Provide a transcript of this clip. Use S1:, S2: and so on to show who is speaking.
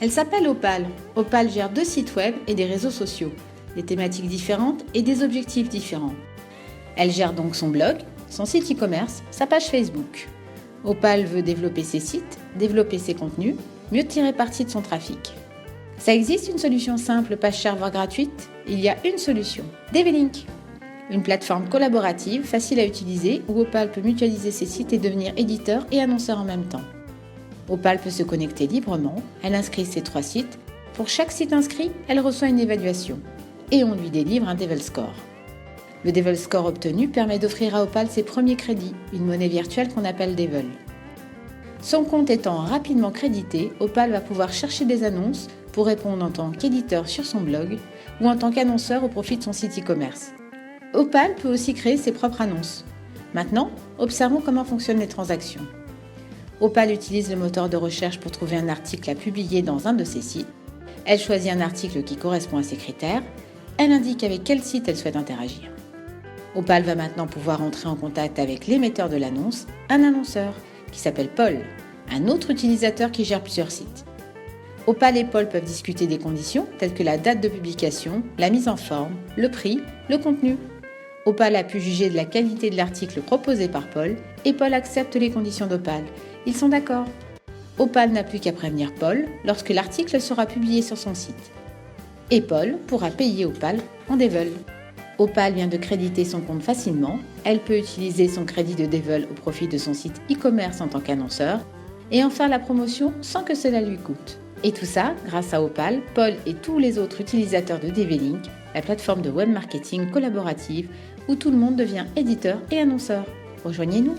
S1: Elle s'appelle Opal. Opal gère 2 sites web et des réseaux sociaux, des thématiques différentes et des objectifs différents. Elle gère donc son blog, son site e-commerce, sa page Facebook. Opal veut développer ses sites, développer ses contenus, mieux tirer parti de son trafic. Ça existe une solution simple, pas chère voire gratuite? Il y a une solution, DVLink. Une plateforme collaborative, facile à utiliser, où Opal peut mutualiser ses sites et devenir éditeur et annonceur en même temps. Opal peut se connecter librement, elle inscrit ses 3 sites. Pour chaque site inscrit, elle reçoit une évaluation. Et on lui délivre un Devil Score. Le Devil Score obtenu permet d'offrir à Opal ses premiers crédits, une monnaie virtuelle qu'on appelle Devil. Son compte étant rapidement crédité, Opal va pouvoir chercher des annonces pour répondre en tant qu'éditeur sur son blog ou en tant qu'annonceur au profit de son site e-commerce. Opal peut aussi créer ses propres annonces. Maintenant, observons comment fonctionnent les transactions. Opal utilise le moteur de recherche pour trouver un article à publier dans un de ses sites. Elle choisit un article qui correspond à ses critères. Elle indique avec quel site elle souhaite interagir. Opal va maintenant pouvoir entrer en contact avec l'émetteur de l'annonce, un annonceur, qui s'appelle Paul, un autre utilisateur qui gère plusieurs sites. Opal et Paul peuvent discuter des conditions telles que la date de publication, la mise en forme, le prix, le contenu. Opal a pu juger de la qualité de l'article proposé par Paul et Paul accepte les conditions d'Opal. Ils sont d'accord. Opal n'a plus qu'à prévenir Paul lorsque l'article sera publié sur son site. Et Paul pourra payer Opal en Devil. Opal vient de créditer son compte facilement. Elle peut utiliser son crédit de Devil au profit de son site e-commerce en tant qu'annonceur et en faire la promotion sans que cela lui coûte. Et tout ça grâce à Opal, Paul et tous les autres utilisateurs de DVLink, la plateforme de web marketing collaborative où tout le monde devient éditeur et annonceur. Rejoignez-nous!